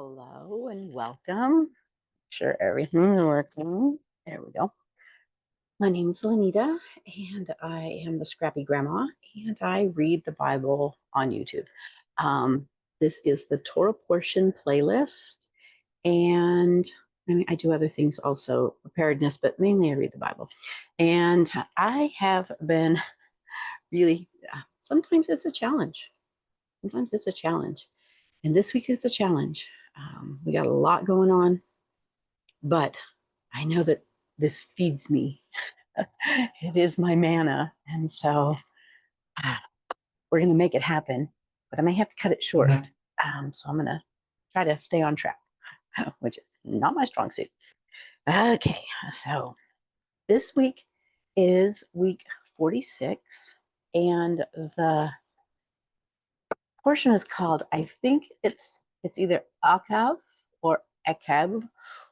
Hello and welcome. Sure everything's working. There we go. My name's Lenita, and I am the Scrappy Grandma, and I read the Bible on YouTube. This is the Torah Portion playlist, and I mean, I do other things also, preparedness, but mainly I read the Bible. And I have been really, sometimes it's a challenge. Sometimes it's a challenge. And this week it's a challenge. We got a lot going on, but I know that this feeds me. It is my manna. And so we're going to make it happen, but I may have to cut it short. So I'm going to try to stay on track, which is not my strong suit. Okay, so this week is week 46, and the portion is called, I think it's either Ekev or Ekev,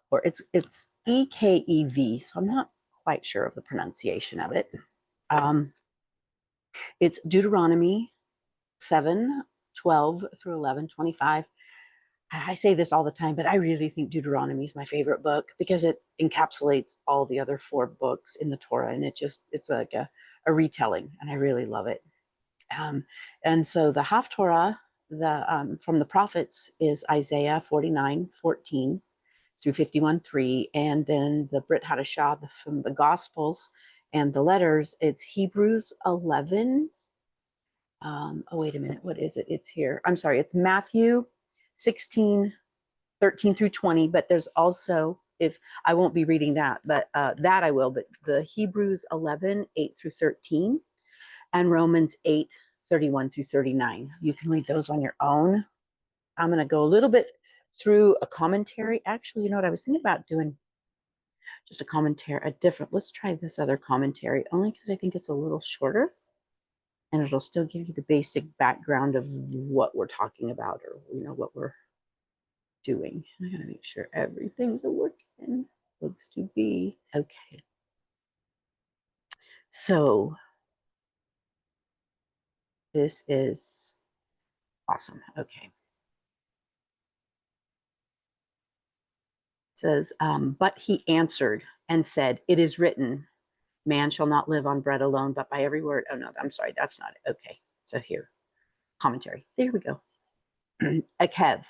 or it's Ekev. So I'm not quite sure of the pronunciation of it. It's Deuteronomy 7:12 through 11:25. I say this all the time, but I really think Deuteronomy is my favorite book because it encapsulates all the other 4 books in the Torah, and it's like a retelling, and I really love it. And so the Haftarah, from the prophets, is Isaiah 49:14 through 51:3, and then the Brit Hadashah from the Gospels and the letters, it's Hebrews 11. Oh, wait a minute, what is it? It's here. I'm sorry, it's Matthew 16:13 through 20, but there's also, if I won't be reading that, but that I will, but the Hebrews 11:8 through 13, and Romans 8:31 through 39. You can read those on your own. I'm going to go a little bit through a commentary. Actually, you know what? I was thinking about doing just a commentary, let's try this other commentary, only because I think it's a little shorter, and it'll still give you the basic background of what we're talking about, or, what we're doing. I got to make sure everything's working. Looks to be. Okay. So this is awesome. Okay. It says, but he answered and said, it is written, man shall not live on bread alone, but by every word. Oh, no, I'm sorry. That's not it. Okay. So here, commentary. There we go. Ekev.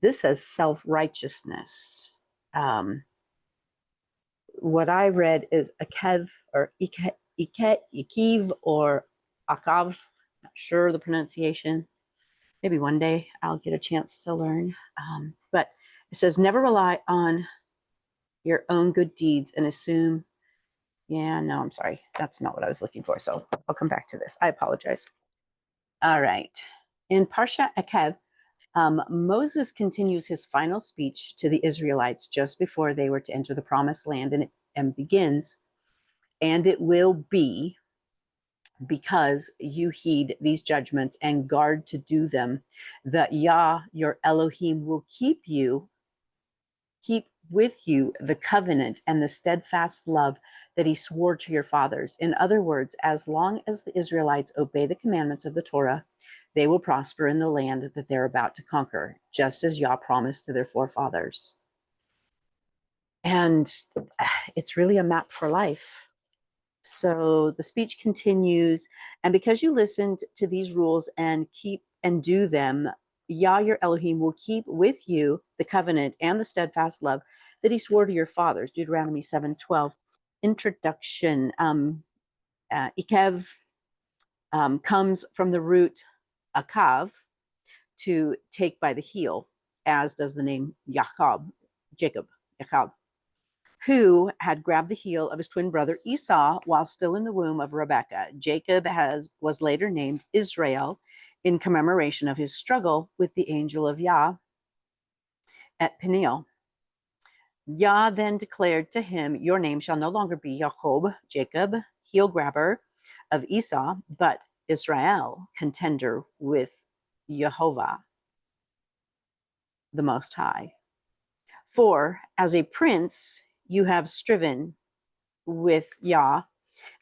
This says self-righteousness. What I read is Ekev, or Ekev, or Akav. Not sure the pronunciation. Maybe one day I'll get a chance to learn. But it says, never rely on your own good deeds and assume. Yeah, no, I'm sorry. That's not what I was looking for. So I'll come back to this. I apologize. All right. In Parsha Ekev, Moses continues his final speech to the Israelites just before they were to enter the promised land, and begins, and it will be because you heed these judgments and guard to do them, that Yah, your Elohim, will keep with you the covenant and the steadfast love that he swore to your fathers. In other words, as long as the Israelites obey the commandments of the Torah, they will prosper in the land that they're about to conquer, just as Yah promised to their forefathers. And it's really a map for life. So the speech continues, and because you listened to these rules and keep and do them, Yah, your Elohim, will keep with you the covenant and the steadfast love that he swore to your fathers. Deuteronomy 7:12. Introduction. Ekev comes from the root akav, to take by the heel, as does the name Jacob, who had grabbed the heel of his twin brother Esau while still in the womb of Rebekah. Jacob was later named Israel in commemoration of his struggle with the angel of Yah at Peniel. Yah then declared to him, your name shall no longer be Jacob, heel grabber of Esau, but Israel, contender with Jehovah, the Most High. For as a prince you have striven with Yah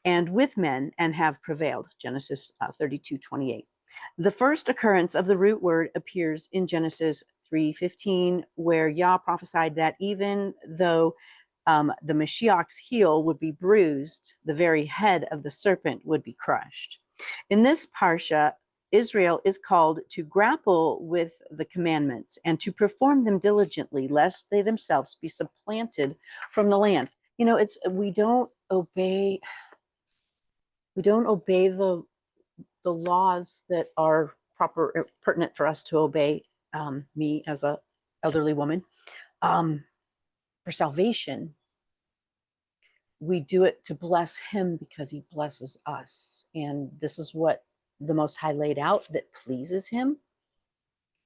and with men and have prevailed. Genesis 32:28. The first occurrence of the root word appears in Genesis 3:15, where Yah prophesied that even though the Mashiach's heel would be bruised, the very head of the serpent would be crushed. In this parsha, Israel is called to grapple with the commandments and to perform them diligently, lest they themselves be supplanted from the land. You know, we don't obey the laws that are pertinent for us to obey. Me as a elderly woman, for salvation, we do it to bless him because he blesses us, and this is what the Most High laid out that pleases him.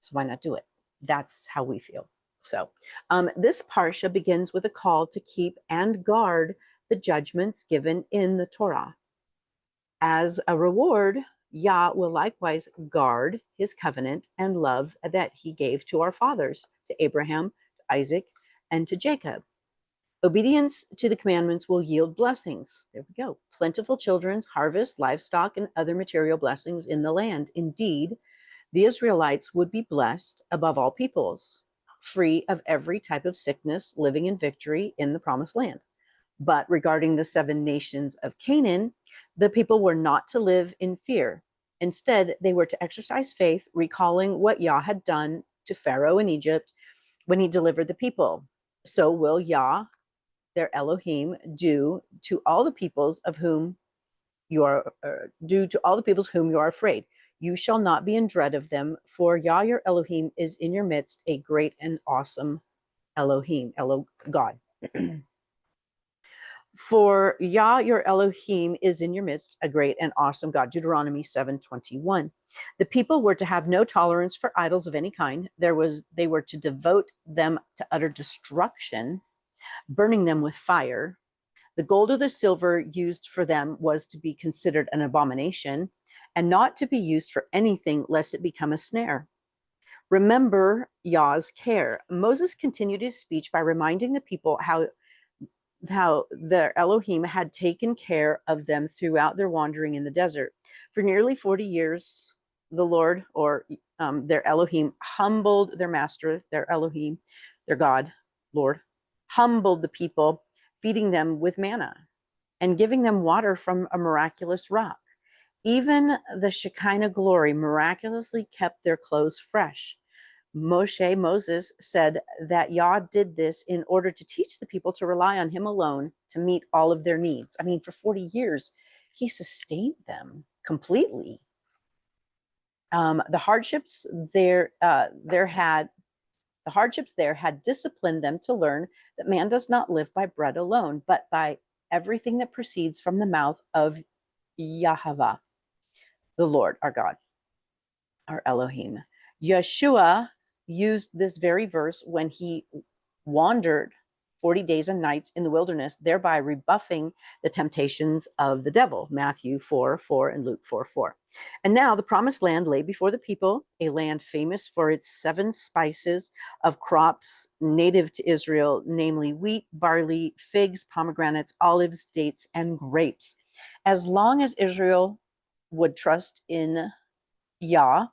So why not do it? That's how we feel. So this parsha begins with a call to keep and guard the judgments given in the Torah. As a reward, Yah will likewise guard his covenant and love that he gave to our fathers, to Abraham, to Isaac, and to Jacob. Obedience to the commandments will yield blessings. There we go. Plentiful children, harvest, livestock, and other material blessings in the land. Indeed, the Israelites would be blessed above all peoples, free of every type of sickness, living in victory in the promised land. But regarding the 7 nations of Canaan, the people were not to live in fear. Instead, they were to exercise faith, recalling what Yah had done to Pharaoh in Egypt when he delivered the people. So will Yah, their Elohim, do to all the peoples of whom you are afraid. You shall not be in dread of them, for Yah your Elohim is in your midst, a great and awesome Elohim, God. For Yah your Elohim is in your midst, a great and awesome God. Deuteronomy 7:21. The people were to have no tolerance for idols of any kind. They were to devote them to utter destruction, burning them with fire. The gold or the silver used for them was to be considered an abomination and not to be used for anything lest it become a snare. Remember Yah's care. Moses continued his speech by reminding the people how their Elohim had taken care of them throughout their wandering in the desert. For nearly 40 years, the Lord, or their Elohim, humbled their master, their Elohim, their God, Lord, humbled the people, feeding them with manna and giving them water from a miraculous rock. Even the Shekinah glory miraculously kept their clothes fresh. Moses said that Yah did this in order to teach the people to rely on him alone to meet all of their needs. I mean, for 40 years, he sustained them completely. The hardships there had disciplined them to learn that man does not live by bread alone, but by everything that proceeds from the mouth of Yahweh, the Lord, our God, our Elohim. Yeshua used this very verse when he wandered 40 days and nights in the wilderness, thereby rebuffing the temptations of the devil. Matthew 4:4 and Luke 4:4. And now the promised land lay before the people, a land famous for its 7 spices of crops native to Israel, namely wheat, barley, figs, pomegranates, olives, dates, and grapes. As long as Israel would trust in Yah,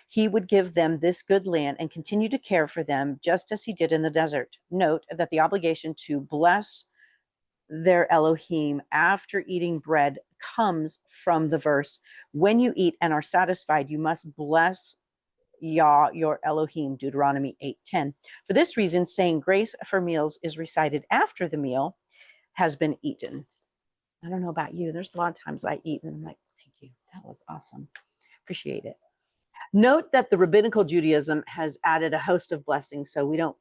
he would give them this good land and continue to care for them just as he did in the desert. Note that the obligation to bless their Elohim after eating bread comes from the verse, when you eat and are satisfied, you must bless Yah, your Elohim, Deuteronomy 8:10. For this reason, saying grace for meals is recited after the meal has been eaten. I don't know about you. There's a lot of times I eat and I'm like, thank you. That was awesome. Appreciate it. Note that the rabbinical Judaism has added a host of blessings. So we don't,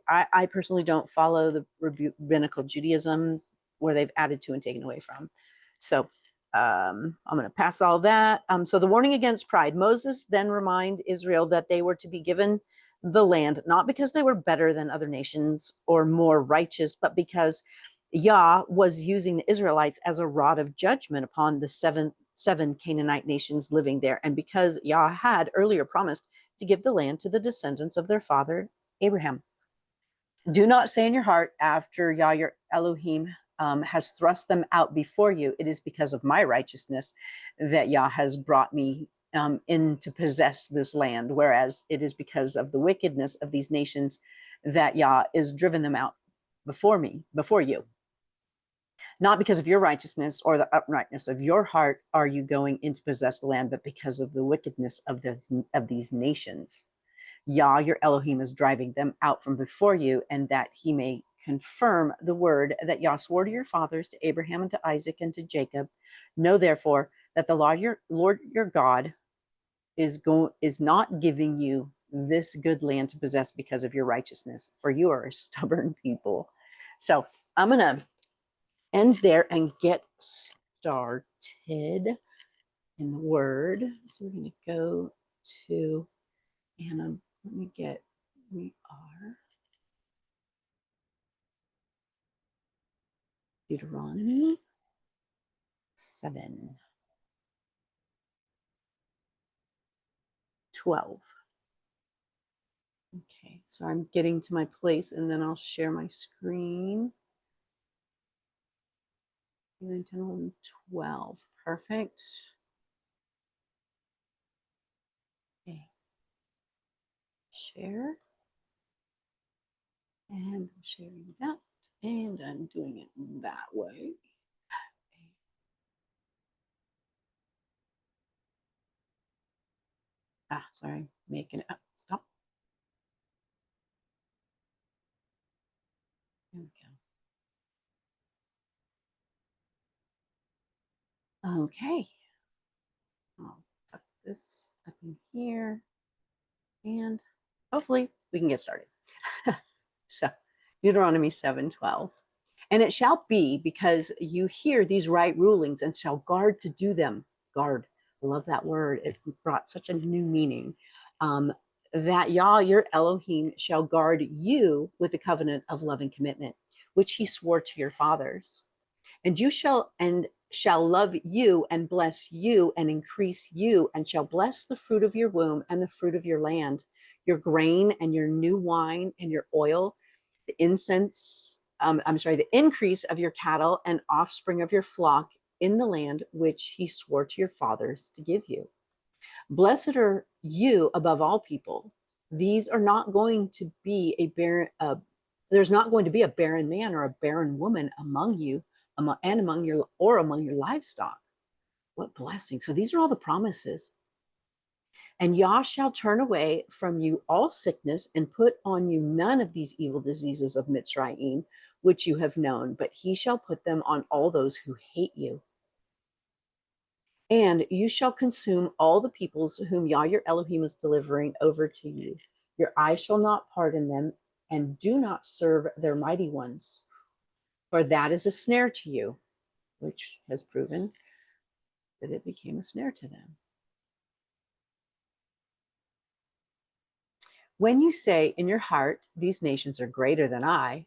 I personally don't follow the rabbinical Judaism where they've added to and taken away from. So I'm going to pass all that. So the warning against pride. Moses then reminded Israel that they were to be given the land, not because they were better than other nations or more righteous, but because Yah was using the Israelites as a rod of judgment upon the seven Canaanite nations living there, and because Yah had earlier promised to give the land to the descendants of their father Abraham. Do not say in your heart, after Yah your Elohim has thrust them out before you, it is because of my righteousness that Yah has brought me in to possess this land, whereas it is because of the wickedness of these nations that Yah is driven them out before you. Not because of your righteousness or the uprightness of your heart are you going in to possess the land, but because of the wickedness of these nations. Yah, your Elohim, is driving them out from before you, and that he may confirm the word that Yah swore to your fathers, to Abraham and to Isaac and to Jacob. Know therefore that the Lord your God is not giving you this good land to possess because of your righteousness, for you are a stubborn people. So I'm going to end there and get started in the word. So we're going to go to, and we are Deuteronomy 7:12. Okay, so I'm getting to my place and then I'll share my screen. 9, 10, 11, 12. Perfect. Okay. Share. And I'm sharing that. And I'm doing it that way. Sorry. Making it up. Stop. There we go. Okay. I'll tuck this up in here. And hopefully we can get started. So, Deuteronomy 7:12. And it shall be, because you hear these right rulings and shall guard to do them. Guard. I love that word. It brought such a new meaning. That Yah, your Elohim, shall guard you with the covenant of love and commitment, which he swore to your fathers. And you shall love you and bless you and increase you, and shall bless the fruit of your womb and the fruit of your land, your grain and your new wine and your oil, the increase of your cattle and offspring of your flock in the land which he swore to your fathers to give you. Blessed are you above all people. These are not going to be there's not going to be a barren man or a barren woman among you, among your livestock. What blessing. So these are all the promises. And Yah shall turn away from you all sickness and put on you none of these evil diseases of Mitzrayim, which you have known, but he shall put them on all those who hate you. And you shall consume all the peoples whom Yah your Elohim is delivering over to you. Your eye shall not pardon them, and do not serve their mighty ones, for that is a snare to you, which has proven that it became a snare to them. When you say in your heart, these nations are greater than I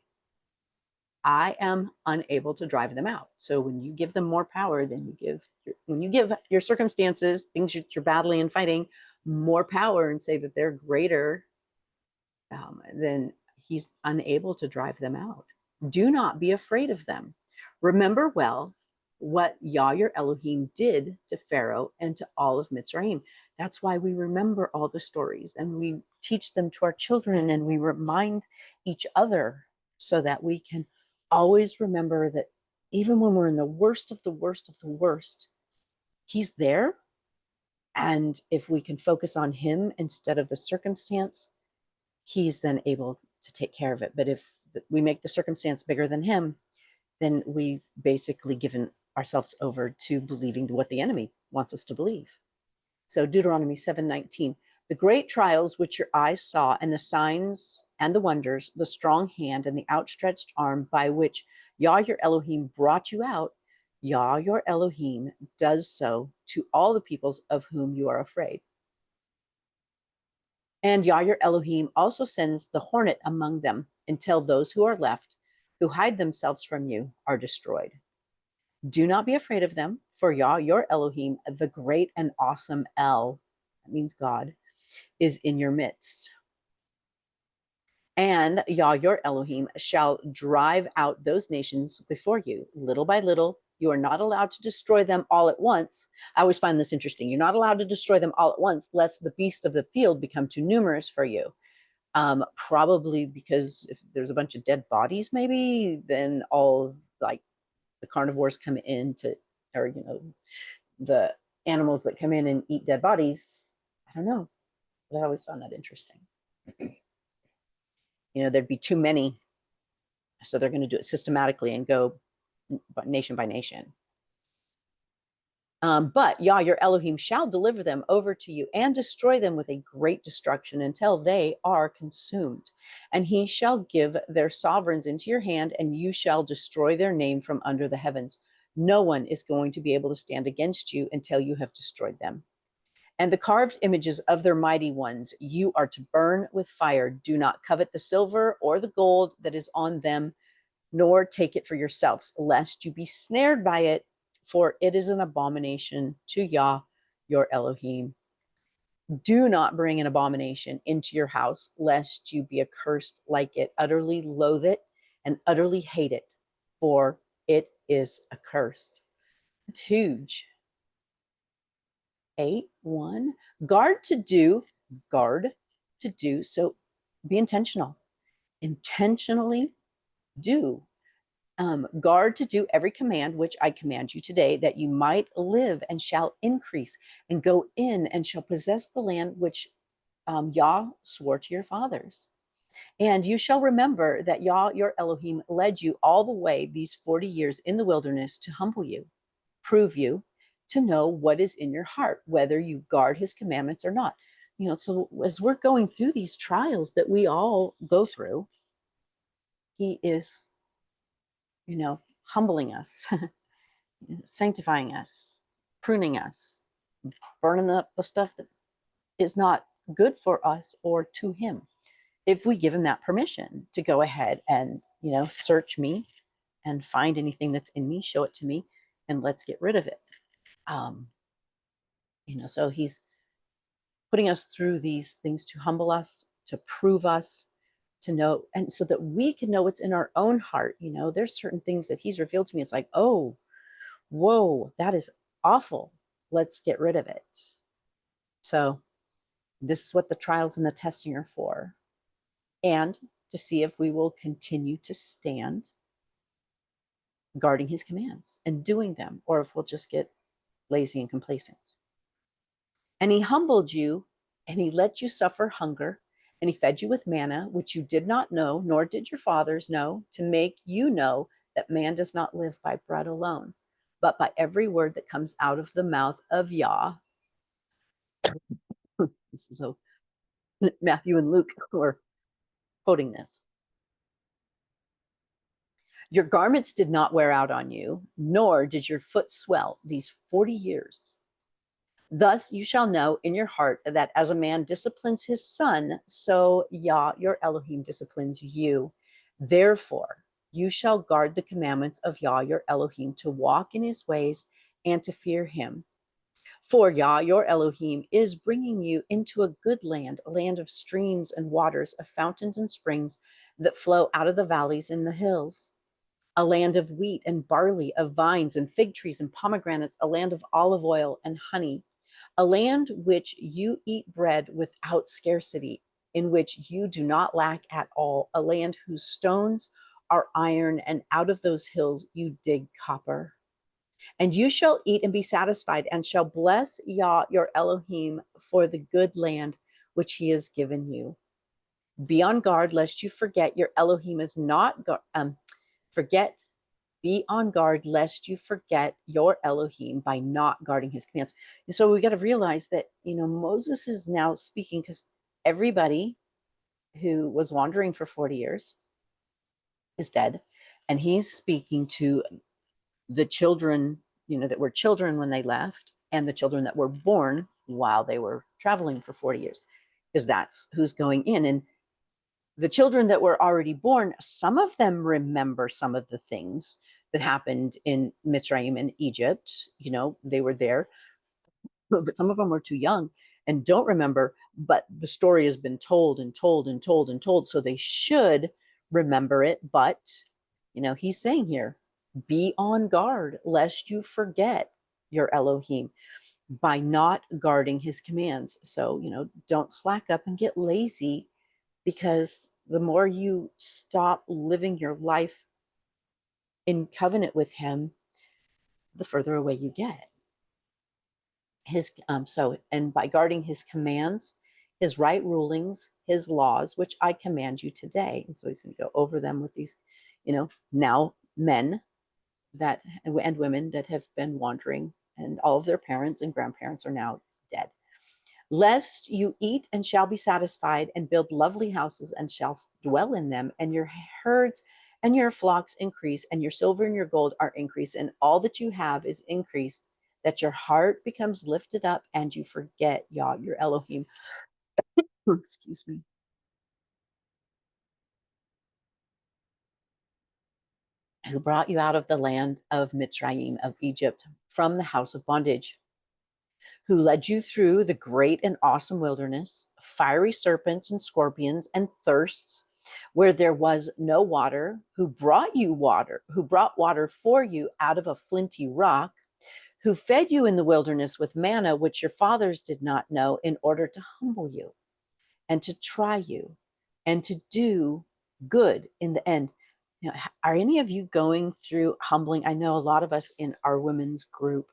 am unable to drive them out. So when you give them more power, when you give your circumstances, things you're battling and fighting, more power and say that they're greater, then he's unable to drive them out. Do not be afraid of them. Remember well what Yah your Elohim did to Pharaoh and to all of Mitzrayim. That's why we remember all the stories and we teach them to our children and we remind each other so that we can always remember that even when we're in the worst of the worst of the worst, he's there. And if we can focus on him instead of the circumstance, he's then able to take care of it. But if we make the circumstance bigger than him, then we've basically given ourselves over to believing what the enemy wants us to believe. So Deuteronomy 7:19, the great trials which your eyes saw, and the signs and the wonders, the strong hand and the outstretched arm by which Yah your Elohim brought you out, Yah your Elohim does so to all the peoples of whom you are afraid. And Yah your Elohim also sends the hornet among them until those who are left, who hide themselves from you, are destroyed. Do not be afraid of them, for Yah your Elohim, the great and awesome El, that means God, is in your midst. And Yah your Elohim shall drive out those nations before you, little by little, You are not allowed to destroy them all at once. I always find this interesting. You're not allowed to destroy them all at once, lest the beasts of the field become too numerous for you. Probably because if there's a bunch of dead bodies, maybe, then all like the carnivores come in to, or, the animals that come in and eat dead bodies. I don't know, but I always found that interesting. There'd be too many. So they're going to do it systematically and go nation by nation. But Yah, your Elohim, shall deliver them over to you and destroy them with a great destruction until they are consumed. And he shall give their sovereigns into your hand, and you shall destroy their name from under the heavens. No one is going to be able to stand against you until you have destroyed them. And the carved images of their mighty ones you are to burn with fire. Do not covet the silver or the gold that is on them, nor take it for yourselves, lest you be snared by it, for it is an abomination to Yah, your Elohim. Do not bring an abomination into your house, lest you be accursed like it. Utterly loathe it and utterly hate it, for it is accursed. It's huge. 8:1. Guard to do. So be intentional. Intentionally do. Guard to do every command which I command you today, that you might live and shall increase and go in and shall possess the land which Yah swore to your fathers. And you shall remember that Yah, your Elohim, led you all the way these 40 years in the wilderness to humble you, prove you, to know what is in your heart, whether you guard his commandments or not. So as we're going through these trials that we all go through, he is humbling us, sanctifying us, pruning us, burning up the stuff that is not good for us or to him. If we give him that permission to go ahead and, search me and find anything that's in me, show it to me, and let's get rid of it. So he's putting us through these things to humble us, to prove us, to know, and so that we can know what's in our own heart. There's certain things that he's revealed to me. It's like, oh, whoa, that is awful. Let's get rid of it. So this is what the trials and the testing are for. And to see if we will continue to stand guarding his commands and doing them, or if we'll just get lazy and complacent. And he humbled you, and he let you suffer hunger, and he fed you with manna, which you did not know, nor did your fathers know, to make you know that man does not live by bread alone, but by every word that comes out of the mouth of Yah. This is so Matthew and Luke who are quoting this. Your garments did not wear out on you, nor did your foot swell these 40 years. Thus you shall know in your heart that as a man disciplines his son, so Yah, your Elohim, disciplines you. Therefore, you shall guard the commandments of Yah, your Elohim, to walk in his ways and to fear him. For Yah, your Elohim, is bringing you into a good land, a land of streams and waters, of fountains and springs that flow out of the valleys and the hills, a land of wheat and barley, of vines and fig trees and pomegranates, a land of olive oil and honey, a land which you eat bread without scarcity, in which you do not lack at all, a land whose stones are iron, and out of those hills you dig copper. And you shall eat and be satisfied, and shall bless Yah, your Elohim, for the good land which he has given you. Be on guard lest you forget your Elohim is not be on guard lest you forget your Elohim by not guarding his commands. And so we got to realize that, Moses is now speaking, because everybody who was wandering for 40 years is dead. And he's speaking to the children, that were children when they left, and the children that were born while they were traveling for 40 years, because that's who's going in. And the children that were already born, some of them remember some of the things that happened in Mitzrayim and Egypt. They were there, but some of them were too young and don't remember. But the story has been told and told and told and told, so they should remember it. But he's saying here, Be on guard lest you forget your Elohim by not guarding his commands. So, don't slack up and get lazy, because the more you stop living your life in covenant with him, the further away you get. And by guarding his commands, his right rulings, his laws, which I command you today. And so he's going to go over them with these, now men and women that have been wandering, and all of their parents and grandparents are now dead. Lest you eat and shall be satisfied, and build lovely houses and shall dwell in them, and your herds and your flocks increase, and your silver and your gold are increased, and all that you have is increased, that your heart becomes lifted up, and you forget Yah, your Elohim. Excuse me. Who brought you out of the land of Mitzrayim, of Egypt, from the house of bondage, who led you through the great and awesome wilderness, fiery serpents and scorpions and thirsts, where there was no water, who brought water for you out of a flinty rock, who fed you in the wilderness with manna, which your fathers did not know, in order to humble you and to try you and to do good in the end. Are any of you going through humbling? I know a lot of us in our women's group,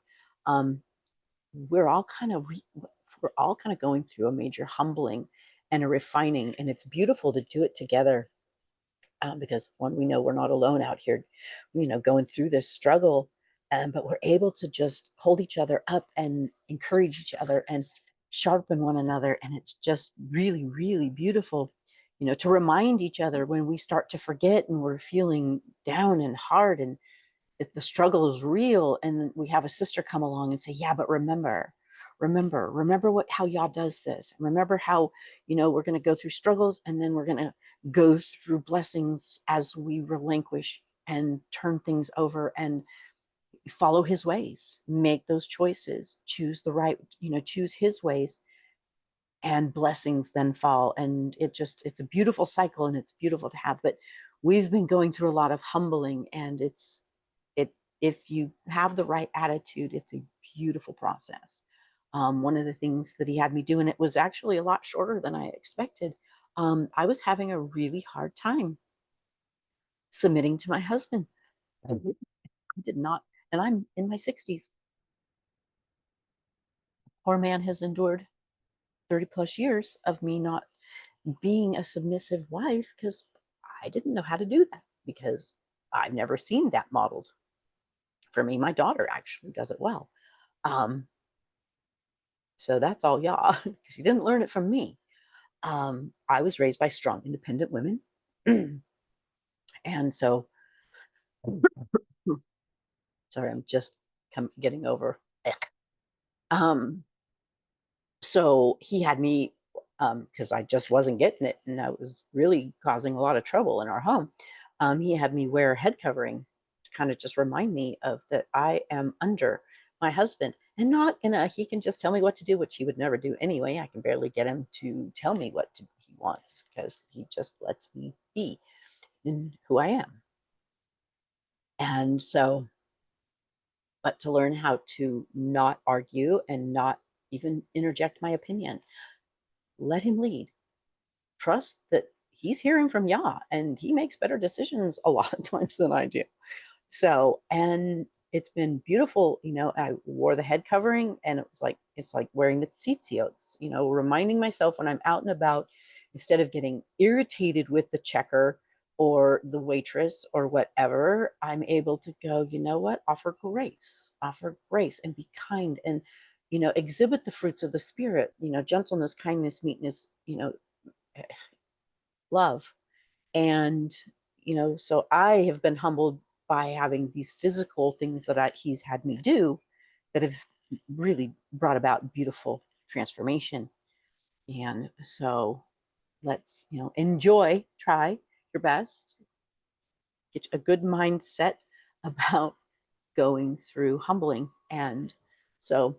we're all kind of going through a major humbling and a refining, and it's beautiful to do it together, because one, we know we're not alone out here, going through this struggle, but we're able to just hold each other up and encourage each other and sharpen one another, and it's just really, really beautiful, to remind each other when we start to forget and we're feeling down and hard, and the struggle is real, and we have a sister come along and say, yeah, but remember how Yah does this. Remember how, we're going to go through struggles, and then we're going to go through blessings as we relinquish and turn things over and follow his ways, make those choices, choose choose his ways, and blessings then fall. And it's a beautiful cycle, and it's beautiful to have. But we've been going through a lot of humbling, and if you have the right attitude, it's a beautiful process. One of the things that he had me do, and it was actually a lot shorter than I expected, I was having a really hard time submitting to my husband. I did not, and I'm in my 60s. Poor man has endured 30 plus years of me not being a submissive wife, because I didn't know how to do that, because I've never seen that modeled for me. My daughter actually does it well. So that's all Yah, because she didn't learn it from me. I was raised by strong, independent women. And so, sorry, I'm just getting over. So he had me, because I just wasn't getting it, and I was really causing a lot of trouble in our home. He had me wear a head covering to kind of just remind me of that I am under my husband, and not he can just tell me what to do, which he would never do anyway. I can barely get him to tell me what he wants, because he just lets me be in who I am. And so, but to learn how to not argue and not even interject my opinion, let him lead. Trust that he's hearing from Yah, and he makes better decisions a lot of times than I do. So, and it's been beautiful. I wore the head covering, and it's like wearing the tzitziot, reminding myself when I'm out and about, instead of getting irritated with the checker or the waitress or whatever, I'm able to go, you know what, offer grace and be kind, and exhibit the fruits of the spirit, gentleness, kindness, meekness, love. And so I have been humbled by having these physical things that he's had me do, that have really brought about beautiful transformation. And so let's try your best, get a good mindset about going through humbling. And so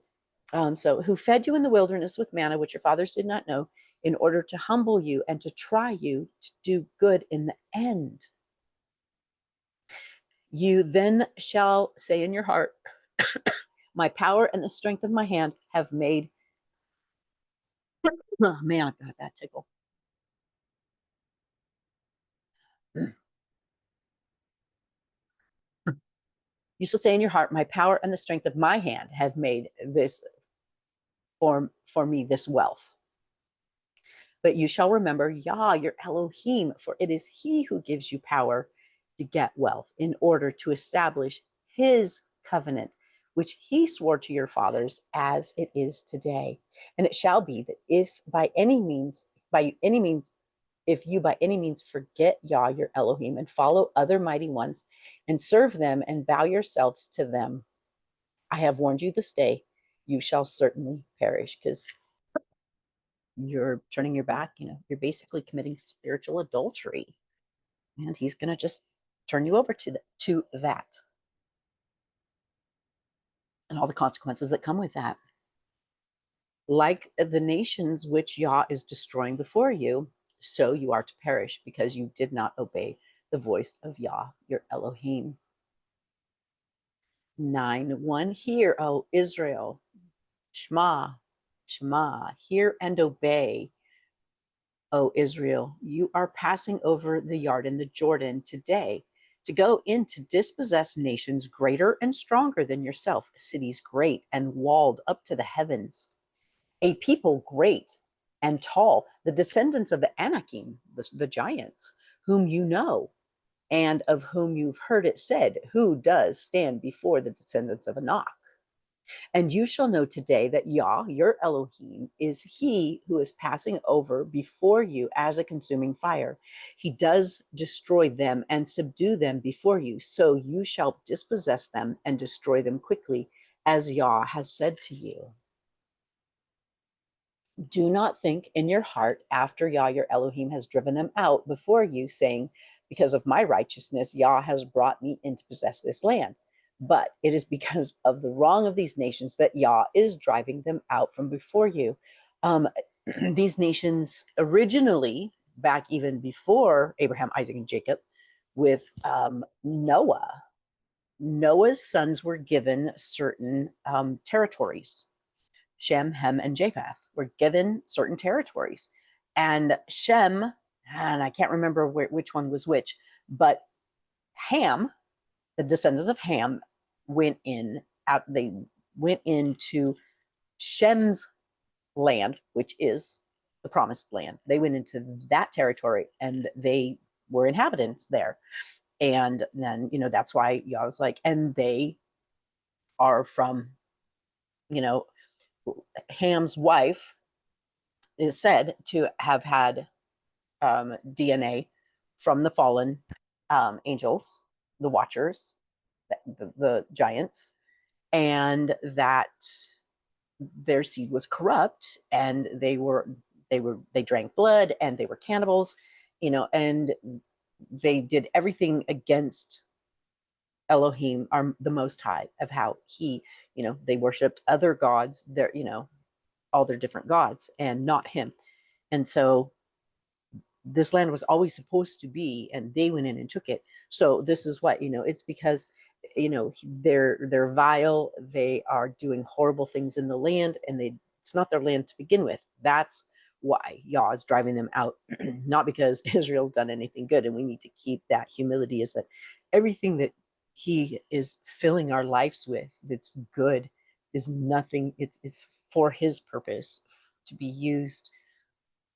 who fed you in the wilderness with manna, which your fathers did not know, in order to humble you and to try you to do good in the end. You then shall say in your heart, my power and the strength of my hand have made. Oh man, I've got that tickle. You shall say in your heart, my power and the strength of my hand have made this for me this wealth. But you shall remember Yah, your Elohim, for it is he who gives you power to get wealth in order to establish his covenant, which he swore to your fathers as it is today. And it shall be that if you by any means forget Yah, your Elohim, and follow other mighty ones and serve them and bow yourselves to them, I have warned you this day, you shall certainly perish, because you're turning your back, you're basically committing spiritual adultery, and he's going to just turn you over to that and all the consequences that come with that. Like the nations which Yah is destroying before you, so you are to perish, because you did not obey the voice of Yah, your Elohim. 9:1. Hear, O Israel, Shema, Shema, hear and obey, O Israel. You are passing over the Yarden, the Jordan, today to go in to dispossess nations greater and stronger than yourself, cities great and walled up to the heavens, a people great and tall, the descendants of the Anakim, the giants, whom you know, and of whom you've heard it said, who does stand before the descendants of Anak? And you shall know today that Yah, your Elohim, is he who is passing over before you as a consuming fire. He does destroy them and subdue them before you. So you shall dispossess them and destroy them quickly, as Yah has said to you. Do not think in your heart after Yah, your Elohim, has driven them out before you, saying, because of my righteousness, Yah has brought me in to possess this land. But it is because of the wrong of these nations that Yah is driving them out from before you. These nations originally, back even before Abraham, Isaac, and Jacob, with Noah, Noah's sons were given certain territories. Shem, Hem, and Japheth were given certain territories. And Shem, and I can't remember which one was which, but Ham, the descendants of Ham, they went into Shem's land, which is the promised land. They went into that territory and they were inhabitants there. And then, that's why Yah was like, and they are from, Ham's wife is said to have had DNA from the fallen angels, the Watchers, the giants, and that their seed was corrupt, and they drank blood, and they were cannibals, and they did everything against Elohim, the Most High, of how he, they worshipped other gods, all their different gods, and not him. And so this land was always supposed to be, and they went in and took it. So this is what, it's because, they're vile. They are doing horrible things in the land, and it's not their land to begin with. That's why Yah is driving them out, not because Israel's done anything good. And we need to keep that humility, is that everything that he is filling our lives with that's good is nothing. It's for his purpose, to be used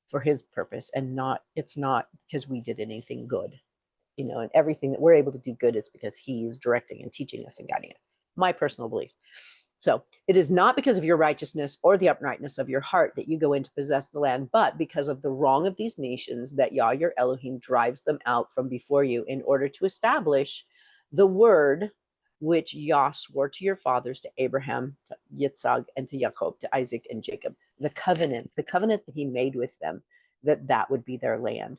for his purpose, and it's not because we did anything good, and everything that we're able to do good is because he is directing and teaching us and guiding us. My personal belief. So it is not because of your righteousness or the uprightness of your heart that you go in to possess the land, but because of the wrong of these nations that Yah, your Elohim, drives them out from before you, in order to establish the word which Yah swore to your fathers, to Abraham, to Yitzhak, and to Jacob, to Isaac and Jacob, the covenant that he made with them, that would be their land.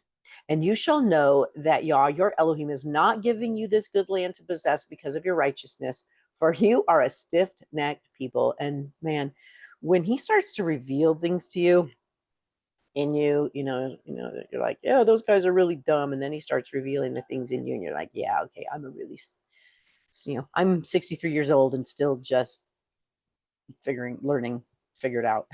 And you shall know that Yah, your Elohim, is not giving you this good land to possess because of your righteousness, for you are a stiff-necked people. And man, when he starts to reveal things to you, in you, you're like, yeah, those guys are really dumb. And then he starts revealing the things in you, and you're like, yeah, okay, I'm a really I'm 63 years old and still just figure it out.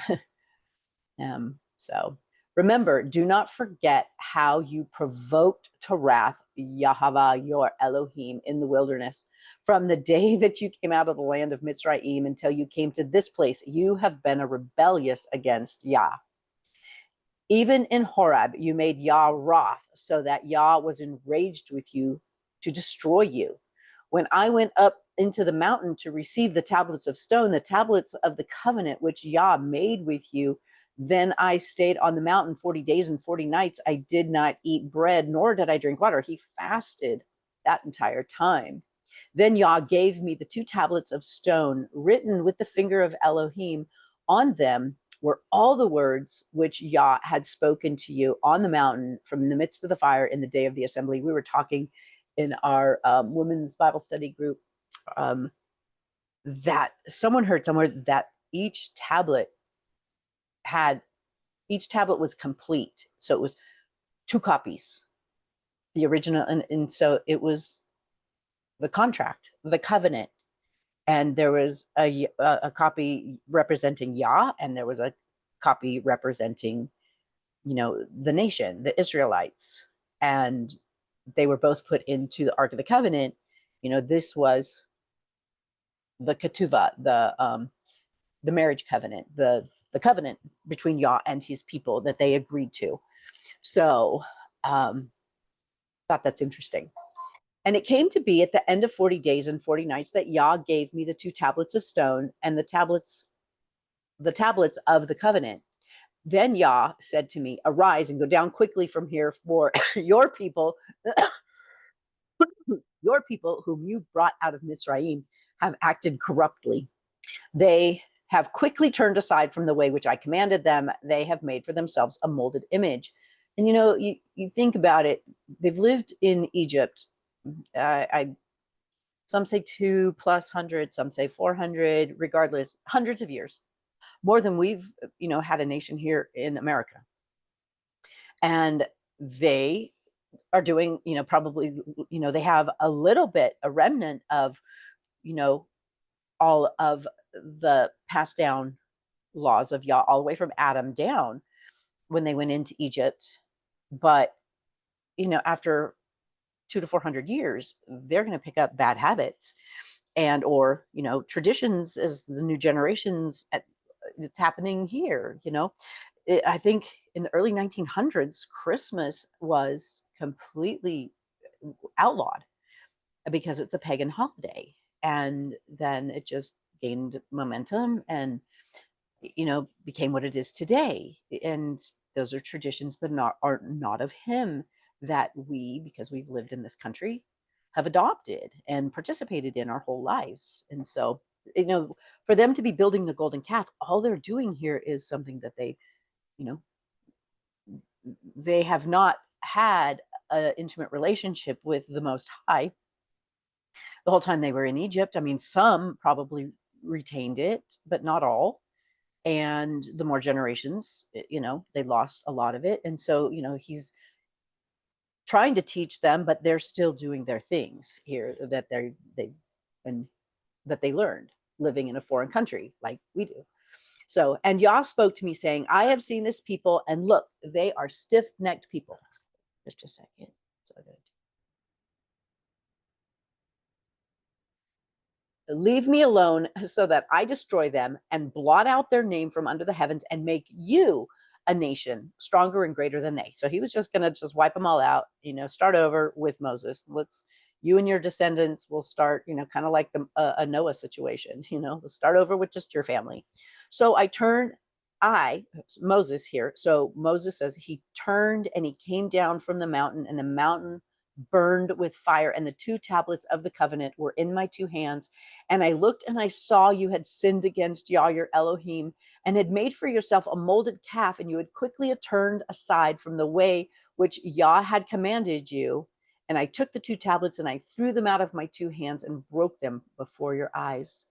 So remember, do not forget how you provoked to wrath Yahweh your Elohim in the wilderness. From the day that you came out of the land of Mitzrayim until you came to this place, you have been a rebellious against Yah. Even in Horeb, you made Yah wroth, so that Yah was enraged with you to destroy you. When I went up into the mountain to receive the tablets of stone, the tablets of the covenant which Yah made with you, then I stayed on the mountain 40 days and 40 nights. I did not eat bread, nor did I drink water. He fasted that entire time. Then Yah gave me the 2 tablets of stone written with the finger of Elohim. On them were all the words which Yah had spoken to you on the mountain from the midst of the fire in the day of the assembly. We were talking in our women's Bible study group that someone heard somewhere that each tablet was complete. So it was 2 copies, the original. And so it was the contract, the covenant. And there was a copy representing Yah, and there was a copy representing, the nation, the Israelites. And they were both put into the Ark of the Covenant. This was the ketuvah, the marriage covenant, the covenant between Yah and his people that they agreed to. So thought that's interesting. And it came to be at the end of 40 days and 40 nights that Yah gave me the 2 tablets of stone and the tablets of the covenant. Then Yah said to me, arise and go down quickly from here, for your people whom you brought out of Mitzrayim have acted corruptly. They have quickly turned aside from the way which I commanded them. They have made for themselves a molded image. And you think about it, they've lived in Egypt. Some say 200+, some say 400, regardless, hundreds of years, more than we've, had a nation here in America. And they are doing, probably, they have a little bit, a remnant of, all of the passed down laws of Yah, all the way from Adam down when they went into Egypt. But, after 200 to 400 years, they're going to pick up bad habits or traditions as the new generations. It's happening here. I think in the early 1900s, Christmas was completely outlawed because it's a pagan holiday. And then it just gained momentum and, became what it is today. And those are traditions that are not of him, that we, because we've lived in this country, have adopted and participated in our whole lives. And so, for them to be building the golden calf, all they're doing here is something that they have not had an intimate relationship with the Most High the whole time they were in Egypt. I mean, some probably retained it, but not all. And the more generations, they lost a lot of it. And so, he's trying to teach them, but they're still doing their things here that that they learned living in a foreign country like we do. So, and Yah spoke to me saying, I have seen this people, and look, they are stiff-necked people. Just a second. So leave me alone so that I destroy them and blot out their name from under the heavens and make you a nation stronger and greater than they. So he was just going to just wipe them all out, start over with Moses. You and your descendants will start, kind of like a Noah situation, let's start over with just your family. So Moses here. So Moses says he turned and he came down from the mountain, and the mountain burned with fire, and the 2 tablets of the covenant were in my 2 hands. And I looked and I saw you had sinned against Yah your Elohim, and had made for yourself a molded calf, and you had quickly turned aside from the way which Yah had commanded you. And I took the 2 tablets and I threw them out of my 2 hands and broke them before your eyes.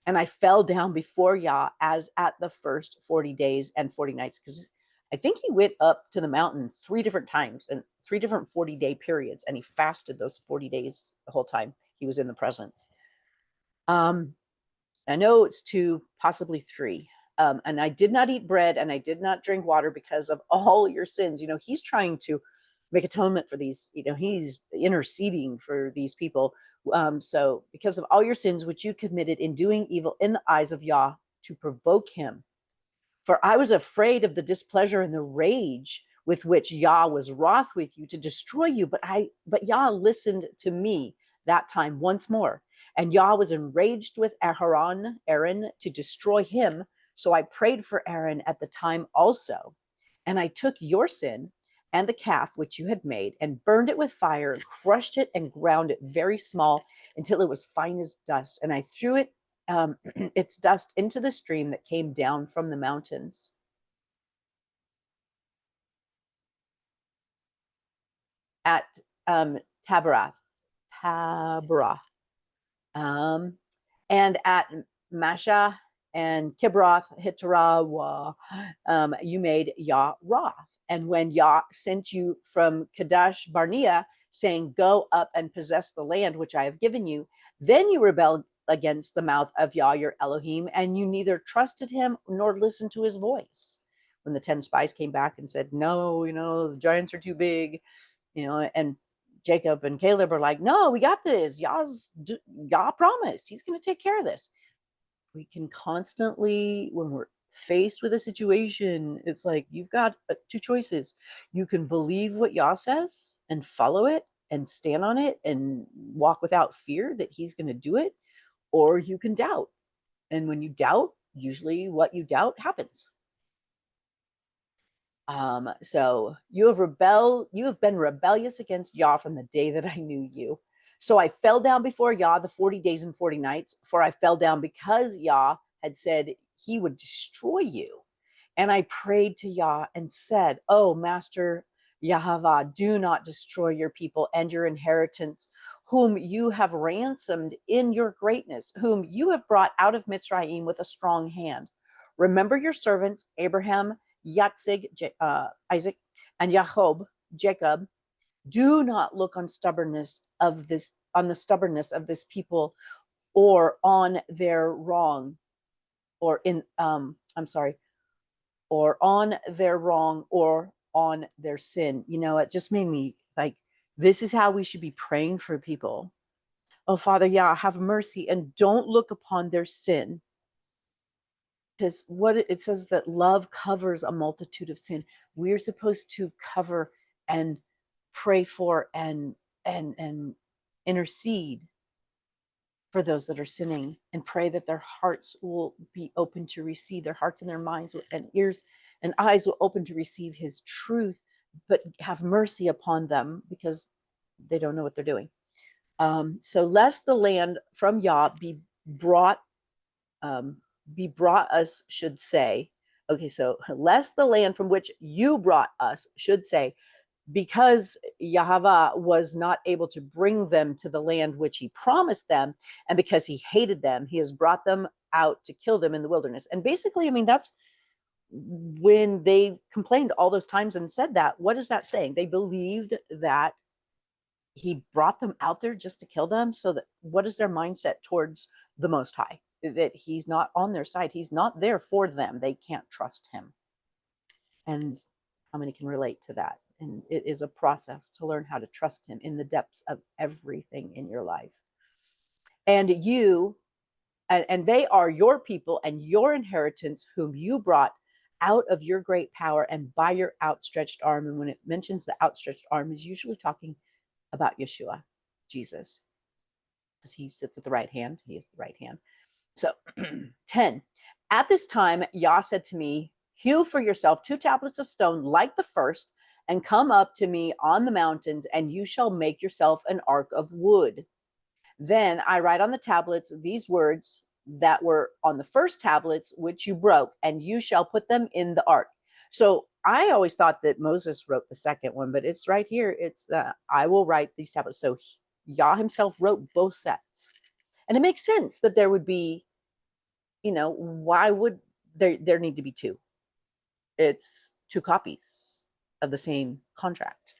And I fell down before Yah as at the first 40 days and 40 nights, because I think he went up to the mountain 3 different times and 3 different 40-day periods, and he fasted those 40 days the whole time he was in the presence. I know it's 2, possibly 3. And I did not eat bread and I did not drink water because of all your sins. He's trying to make atonement for these, he's interceding for these people. So because of all your sins, which you committed in doing evil in the eyes of Yah, to provoke him. For I was afraid of the displeasure and the rage with which Yah was wroth with you to destroy you. But Yah listened to me that time once more. And Yah was enraged with Aaron, to destroy him. So I prayed for Aaron at the time also. And I took your sin and the calf which you had made and burned it with fire and crushed it and ground it very small until it was fine as dust. And I threw it its dust into the stream that came down from the mountains. At Taberah, and at Masha and Kibroth Hitarawa, you made Yah wroth. And when Yah sent you from Kadesh Barnea, saying, "Go up and possess the land which I have given you," then you rebelled against the mouth of Yah your Elohim, and you neither trusted him nor listened to his voice. When the 10 spies came back and said, "No, the giants are too big," and Jacob and Caleb are like, "No, we got this. Yah promised he's going to take care of this." We can constantly, when we're faced with a situation, it's like you've got 2 choices. You can believe what Yah says and follow it and stand on it and walk without fear that he's going to do it, or you can doubt. And when you doubt, usually what you doubt happens. So you have been rebellious against Yah from the day that I knew you. So I fell down before Yah the 40 days and 40 nights, for I fell down because Yah had said he would destroy you. And I prayed to Yah and said, "Oh, Master Yahweh, do not destroy your people and your inheritance, whom you have ransomed in your greatness, whom you have brought out of Mitzrayim with a strong hand. Remember your servants, Abraham, Yatzig, Isaac, and Jacob. Do not look on the stubbornness of this people, or on their wrong, or in I'm sorry, or on their wrong, or on their sin." It just made me like, this is how we should be praying for people. Oh, Father, Yah, have mercy and don't look upon their sin. Because what it says, that love covers a multitude of sin. We're supposed to cover and pray for and intercede for those that are sinning, and pray that their hearts will be open to receive, their hearts and their minds and ears and eyes will open to receive his truth, but have mercy upon them because they don't know what they're doing. So lest the land from Yah brought us should say, okay, so lest the land from which you brought us should say, because Yahweh was not able to bring them to the land which he promised them, and because he hated them, he has brought them out to kill them in the wilderness. And basically, that's when they complained all those times and said that. What is that saying? They believed that he brought them out there just to kill them. So that, what is their mindset towards the Most High? That he's not on their side. He's not there for them. They can't trust him. And how many can relate to that? And it is a process to learn how to trust him in the depths of everything in your life. And they are your people and your inheritance, whom you brought out of your great power and by your outstretched arm. And when it mentions the outstretched arm, is usually talking about Yeshua, Jesus, because he sits at the right hand. He is the right hand. So 10. At this time, Yah said to me, "Hew for yourself 2 tablets of stone like the first, and come up to me on the mountains, and you shall make yourself an ark of wood. Then I write on the tablets these words that were on the first tablets, which you broke, and you shall put them in the ark." So I always thought that Moses wrote the second one, but it's right here. It's I will write these tablets. So Yah himself wrote both sets. And it makes sense that there would be, why would there need to be 2? It's 2 copies of the same contract.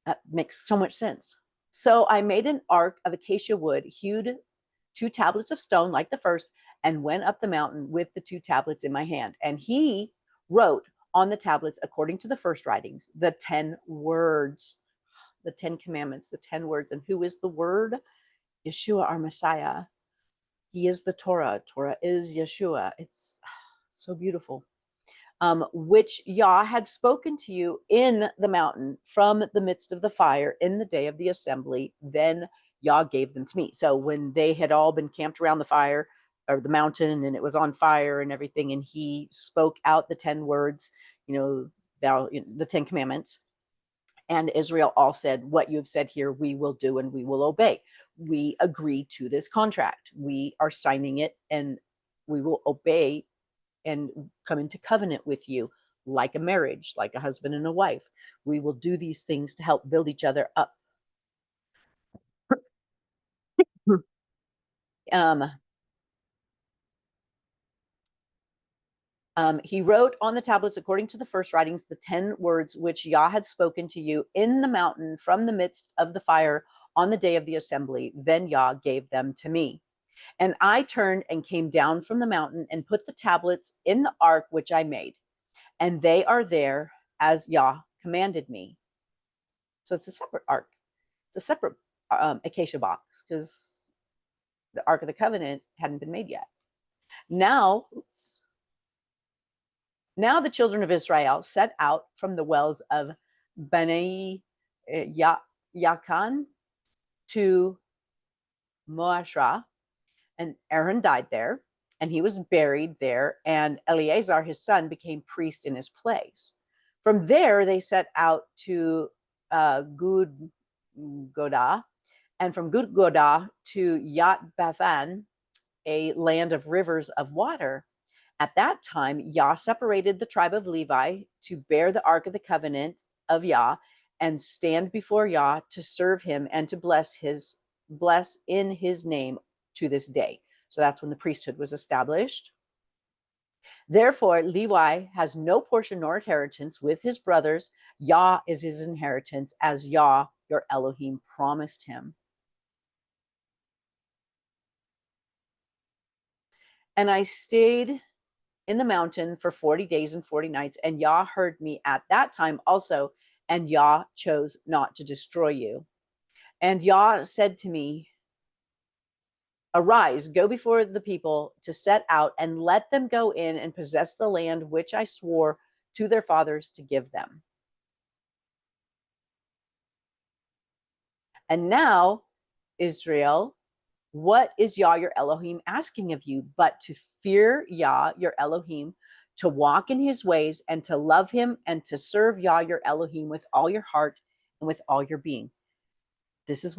That makes so much sense. So I made an ark of acacia wood, hewed 2 tablets of stone like the first, and went up the mountain with the 2 tablets in my hand. And he wrote on the tablets, according to the first writings, the 10 words, the 10 commandments, the 10 words. And who is the word? Yeshua, our Messiah. He is the Torah. Torah is Yeshua. It's so beautiful. Which Yah had spoken to you in the mountain from the midst of the fire in the day of the assembly. Then Yah gave them to me. So when they had all been camped around the fire or the mountain, and it was on fire and everything, and he spoke out the 10 words, the 10 commandments, and Israel all said, what you have said here, we will do and we will obey. We agree to this contract. We are signing it, and we will obey and come into covenant with you, like a marriage, like a husband and a wife. We will do these things to help build each other up. He wrote on the tablets, according to the first writings, the 10 words which Yah had spoken to you in the mountain from the midst of the fire on the day of the assembly. Then Yah gave them to me. And I turned and came down from the mountain and put the tablets in the ark which I made. And they are there as Yah commanded me. So it's a separate ark. It's a separate acacia box, because the Ark of the Covenant hadn't been made yet. Now the children of Israel set out from the wells of Bnei Yakan to Moashra, and Aaron died there, and he was buried there, and Eleazar, his son, became priest in his place. From there, they set out to Gudgodah, and from Gudgodah to Yat-Bathan, a land of rivers of water. At that time, Yah separated the tribe of Levi to bear the Ark of the Covenant of Yah and stand before Yah to serve him and to bless in his name to this day. So that's when the priesthood was established. Therefore, Levi has no portion nor inheritance with his brothers. Yah is his inheritance, as Yah, your Elohim, promised him. And I stayed in the mountain for 40 days and 40 nights, and Yah heard me at that time also, and Yah chose not to destroy you. And Yah said to me, arise, go before the people to set out, and let them go in and possess the land which I swore to their fathers to give them. And now, Israel, what is Yah your Elohim asking of you but to fear Yah your Elohim, to walk in his ways, and to love him, and to serve Yah your Elohim with all your heart and with all your being? This is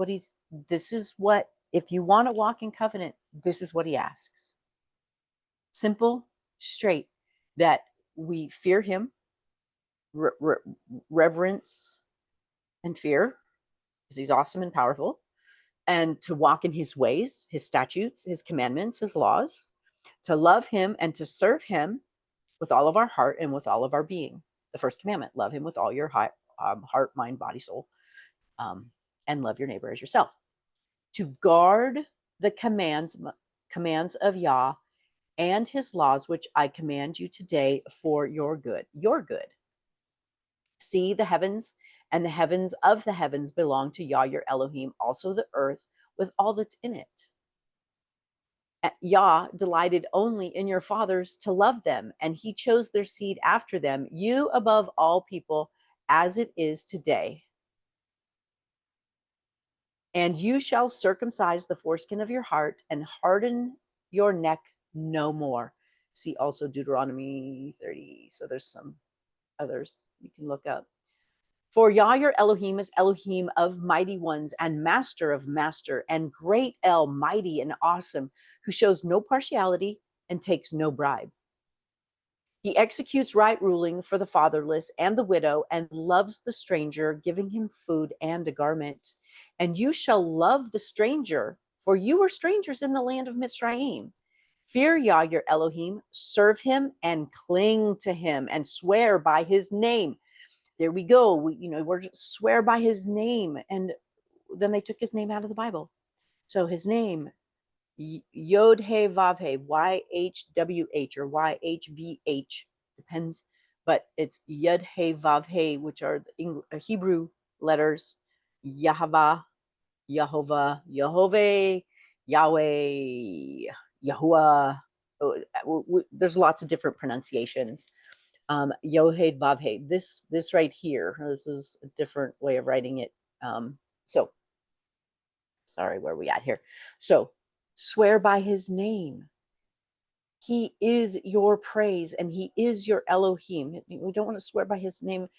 what, if you want to walk in covenant, this is what he asks. Simple, straight, that we fear him, reverence and fear, because he's awesome and powerful, and to walk in his ways, his statutes, his commandments, his laws, to love him and to serve him with all of our heart and with all of our being. The first commandment, love him with all your heart, mind, body, soul, and love your neighbor as yourself. To guard the commands of Yah and his laws, which I command you today for your good. Your good. See, the heavens and the heavens of the heavens belong to Yah your Elohim, also the earth with all that's in it. Yah delighted only in your fathers to love them, and he chose their seed after them, you above all people, as it is today. And you shall circumcise the foreskin of your heart and harden your neck no more. See also Deuteronomy 30. So there's some others you can look up. For Yah your Elohim is Elohim of mighty ones and master of master, and great El, mighty and awesome, who shows no partiality and takes no bribe. He executes right ruling for the fatherless and the widow, and loves the stranger, giving him food and a garment. And you shall love the stranger, for you were strangers in the land of Mitzrayim. Fear Yah your Elohim, serve him and cling to him, and swear by his name. There we go. We're swear by his name. And then they took his name out of the Bible. So his name, Yod He Vav He, YHWH or YHVH, depends, but it's Yod He Vav He, which are the Hebrew letters Yahweh, Yehovah, Yehovah, Yahweh, Yahuwah. There's lots of different pronunciations. Yohed Vavhe. This right here. This is a different way of writing it. So sorry, where are we at here? So swear by his name. He is your praise and he is your Elohim. We don't want to swear by his name,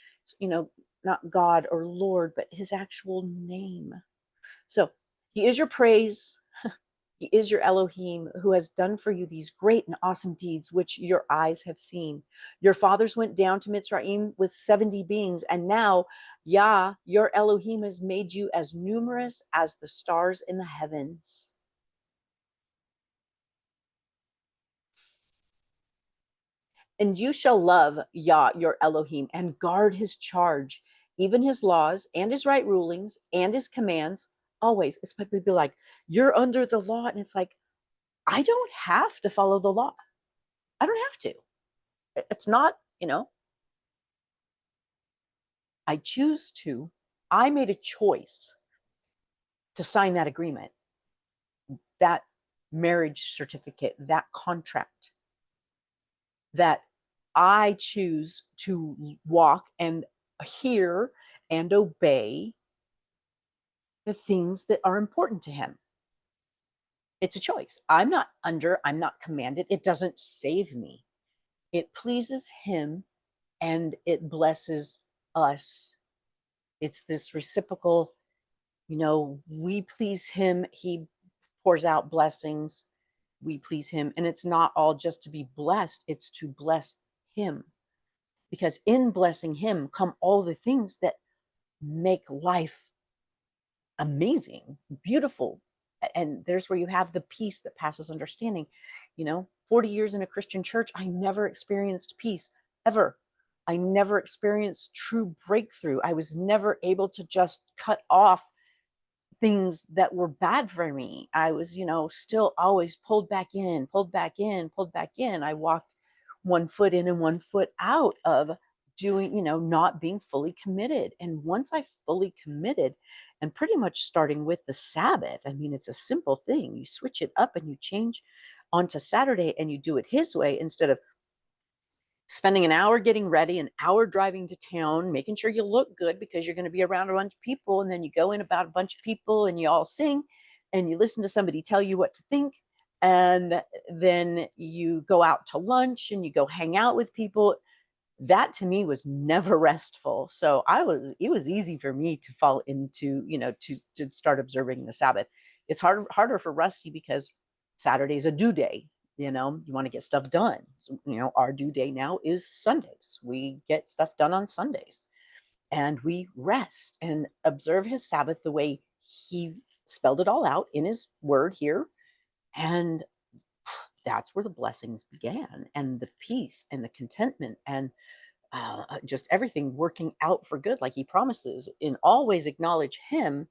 not God or Lord, but his actual name. So he is your praise. He is your Elohim who has done for you these great and awesome deeds, which your eyes have seen. Your fathers went down to Mitzrayim with 70 beings, and now Yah, your Elohim, has made you as numerous as the stars in the heavens. And you shall love Yah, your Elohim, and guard his charge, even his laws and his right rulings and his commands always. It's like we'd be like, you're under the law. And it's like, I don't have to follow the law. I don't have to. It's not, I choose to. I made a choice to sign that agreement, that marriage certificate, that contract, that I choose to walk and hear and obey the things that are important to him. It's a choice. I'm not commanded. It doesn't save me. It pleases him and it blesses us. It's this reciprocal, we please him, he pours out blessings, we please him. And it's not all just to be blessed, it's to bless him. Because in blessing him come all the things that make life amazing, beautiful. And there's where you have the peace that passes understanding. 40 years in a Christian church, I never experienced peace, ever. I never experienced true breakthrough. I was never able to just cut off things that were bad for me. I was, still always pulled back in, pulled back in, pulled back in. I walked one foot in and one foot out of doing, not being fully committed. And once I fully committed, and pretty much starting with the Sabbath, I mean, it's a simple thing. You switch it up and you change onto Saturday and you do it his way instead of spending an hour getting ready, an hour driving to town, making sure you look good because you're going to be around a bunch of people. And then you go in about a bunch of people and you all sing and you listen to somebody tell you what to think. And then you go out to lunch and you go hang out with people. That to me was never restful. So it was easy for me to fall into, to start observing the Sabbath. It's harder for Rusty because Saturday's a due day. You want to get stuff done. So, our due day now is Sundays. We get stuff done on Sundays and we rest and observe his Sabbath the way he spelled it all out in his word here. And that's where the blessings began, and the peace and the contentment and just everything working out for good, like he promises. In always acknowledge him,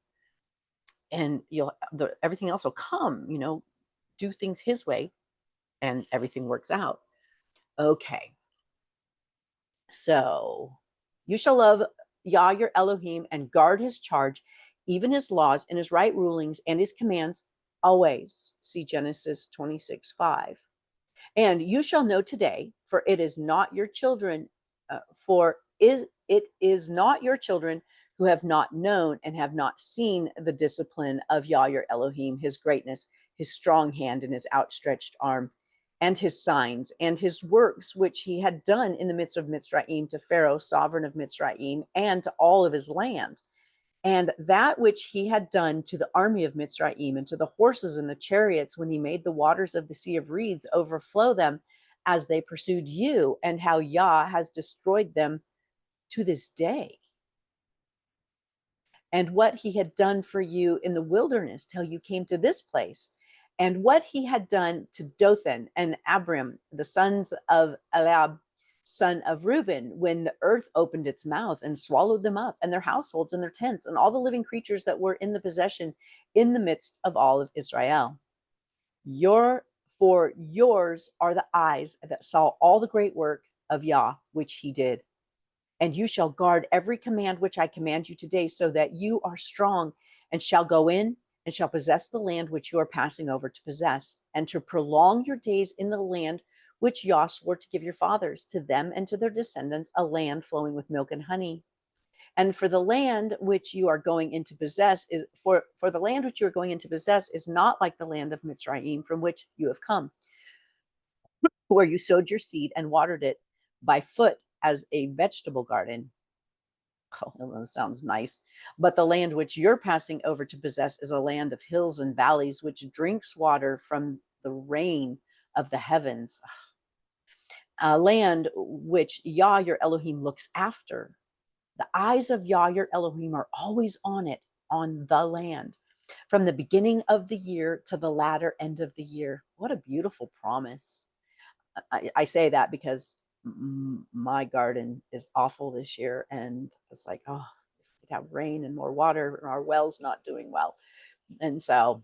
and everything else will come. Do things his way, and everything works out. Okay, so you shall love Yah your Elohim and guard his charge, even his laws and his right rulings and his commands always. See Genesis 26:5. And you shall know today, for it is not your children, it is not your children who have not known and have not seen the discipline of Yah your Elohim, his greatness, his strong hand and his outstretched arm, and his signs and his works, which he had done in the midst of Mitzrayim to Pharaoh, sovereign of Mitzrayim, and to all of his land. And that which he had done to the army of Mitzrayim and to the horses and the chariots when he made the waters of the Sea of Reeds overflow them as they pursued you, and how Yah has destroyed them to this day. And what he had done for you in the wilderness till you came to this place, and what he had done to Dothan and Abiram, the sons of Eliab, son of Reuben, when the earth opened its mouth and swallowed them up, and their households and their tents, and all the living creatures that were in the possession in the midst of all of Israel. For yours are the eyes that saw all the great work of Yah, which he did. And you shall guard every command which I command you today, so that you are strong, and shall go in and shall possess the land which you are passing over to possess, and to prolong your days in the land which Yah swore to give your fathers, to them and to their descendants, a land flowing with milk and honey. And for the land which you are going in to possess is for the land which you are going in to possess is not like the land of Mitzrayim, from which you have come, where you sowed your seed and watered it by foot as a vegetable garden. Oh, that sounds nice. But the land which you're passing over to possess is a land of hills and valleys, which drinks water from the rain of the heavens, a land which Yah your Elohim looks after. The eyes of Yah your Elohim are always on it, on the land, from the beginning of the year to the latter end of the year. What a beautiful promise. I say that because my garden is awful this year, and it's like, oh, if we could have rain and more water, our well's not doing well. And so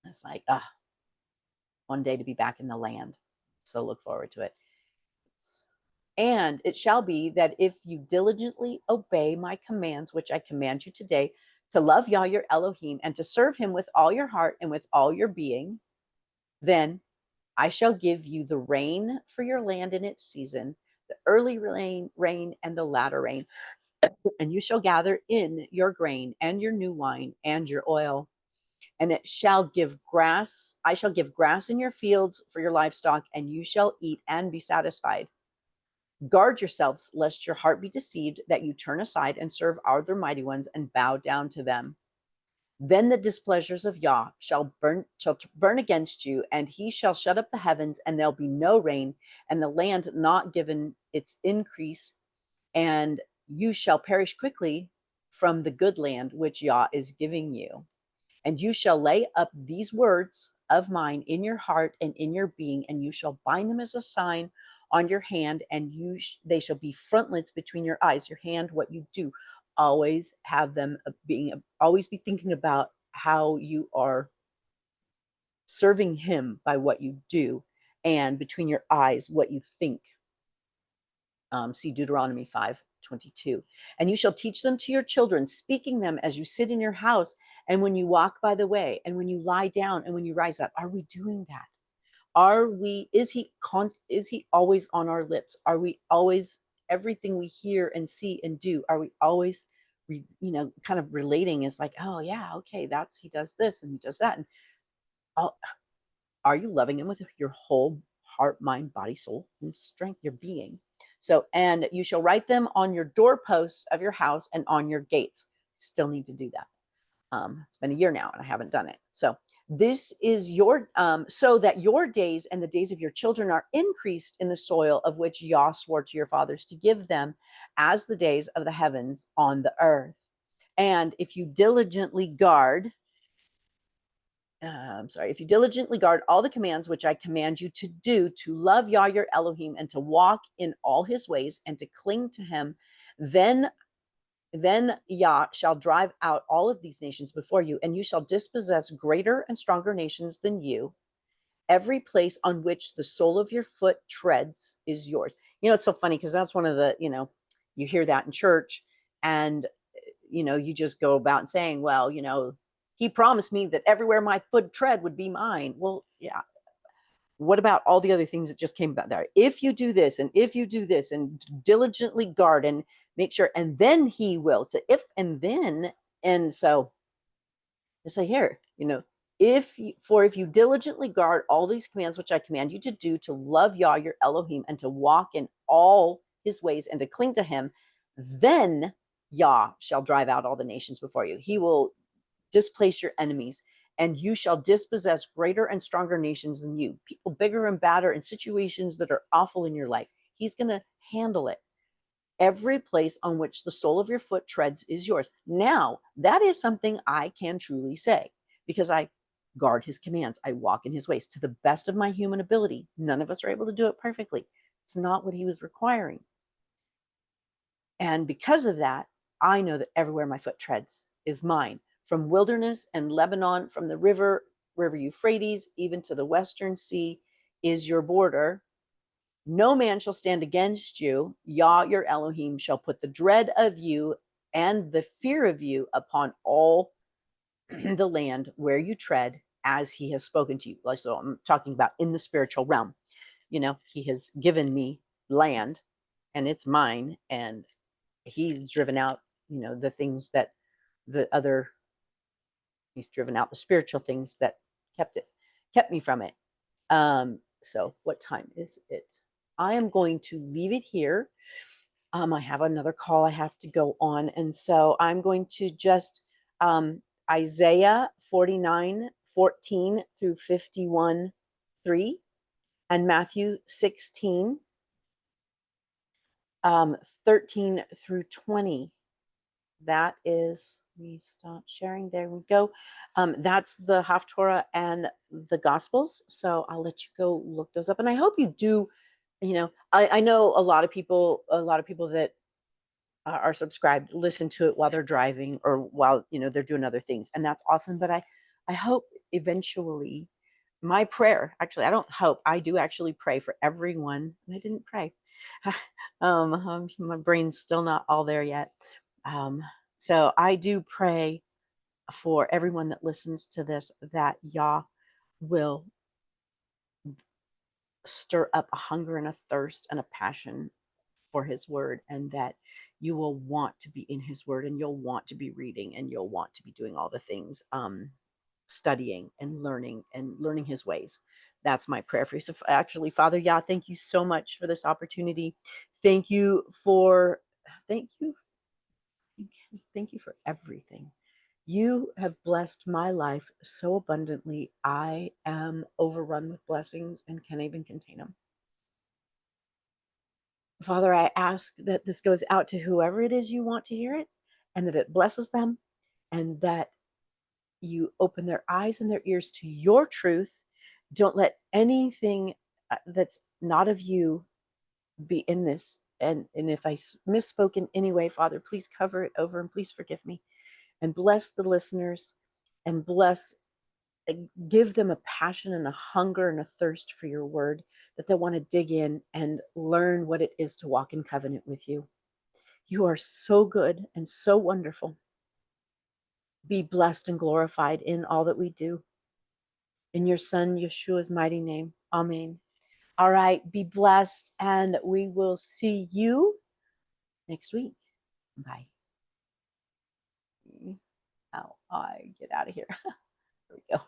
it's like, one day to be back in the land. So look forward to it. And it shall be that if you diligently obey my commands, which I command you today, to love Yah your Elohim and to serve him with all your heart and with all your being, then I shall give you the rain for your land in its season, the early rain and the latter rain, and you shall gather in your grain and your new wine and your oil. And it shall give grass. I shall give grass in your fields for your livestock, and you shall eat and be satisfied. Guard yourselves, lest your heart be deceived, that you turn aside and serve other mighty ones and bow down to them. Then the displeasures of Yah shall burn against you, and he shall shut up the heavens, and there'll be no rain, and the land not given its increase, and you shall perish quickly from the good land which Yah is giving you. And you shall lay up these words of mine in your heart and in your being, and you shall bind them as a sign on your hand, and they shall be frontlets between your eyes. Your hand, what you do, always have them always be thinking about how you are serving him by what you do, and between your eyes, what you think. See Deuteronomy 5:22. And you shall teach them to your children, speaking them as you sit in your house, and when you walk by the way, and when you lie down, and when you rise up. Are we doing that? Is he always on our lips? Are we always, everything we hear and see and do, are we always kind of relating as like, oh yeah, okay, he does this and he does that, and are you loving him with your whole heart, mind, body, soul, and strength, your being? So, and you shall write them on your doorposts of your house and on your gates. Still need to do that. It's been a year now and I haven't done it. So this is so that your days and the days of your children are increased in the soil of which Yah swore to your fathers to give them, as the days of the heavens on the earth. And if you diligently guard all the commands which I command you to do, to love Yah your Elohim and to walk in all his ways and to cling to him, then Yah shall drive out all of these nations before you, and you shall dispossess greater and stronger nations than you. Every place on which the sole of your foot treads is yours. It's so funny because that's one of the, you hear that in church, and you just go about saying, well, he promised me that everywhere my foot tread would be mine. Well, yeah. What about all the other things that just came about there? If you do this, and if you do this, and diligently guard and make sure, and then he will. So if and then, and so it's like here, if you diligently guard all these commands which I command you to do, to love Yah your Elohim and to walk in all his ways and to cling to him, then Yah shall drive out all the nations before you. He will displace your enemies, and you shall dispossess greater and stronger nations than you, people bigger and badder in situations that are awful in your life. He's going to handle it. Every place on which the sole of your foot treads is yours. Now, that is something I can truly say, because I guard his commands. I walk in his ways to the best of my human ability. None of us are able to do it perfectly. It's not what he was requiring. And because of that, I know that everywhere my foot treads is mine. From wilderness and Lebanon, from the river river Euphrates, even to the western sea, is your border. No man shall stand against you. Yah, your Elohim, shall put the dread of you and the fear of you upon all the land where you tread, as he has spoken to you. So I'm talking about in the spiritual realm. He has given me land and it's mine, and he's driven out, the things that he's driven out the spiritual things that kept me from it. So what time is it? I am going to leave it here. I have another call I have to go on. And so I'm going to just Isaiah 49:14 through 51:3 and Matthew 16, 13 through 20. That is, we stop sharing. There we go. That's the Haftarah and the Gospels. So I'll let you go look those up. And I hope you do. I know a lot of people that are subscribed listen to it while they're driving or while they're doing other things, and that's awesome. But I hope eventually, my prayer, actually, I don't hope, I do actually pray for everyone. I didn't pray. My brain's still not all there yet. So I do pray for everyone that listens to this, that Yah will stir up a hunger and a thirst and a passion for his word, and that you will want to be in his word, and you'll want to be reading, and you'll want to be doing all the things, studying and learning his ways. That's my prayer for you. So actually, Father Yah, thank you so much for this opportunity. Thank you for everything. You have blessed my life so abundantly. I am overrun with blessings and can't even contain them. Father, I ask that this goes out to whoever it is you want to hear it, and that it blesses them, and that you open their eyes and their ears to your truth. Don't let anything that's not of you be in this. And if I misspoke in any way, Father, please cover it over and please forgive me. And bless the listeners, and give them a passion and a hunger and a thirst for your word, that they want to dig in and learn what it is to walk in covenant with you. You are so good and so wonderful. Be blessed and glorified in all that we do. In your son, Yeshua's mighty name. Amen. All right, be blessed, and we will see you next week. Bye. How I get out of here. There we go.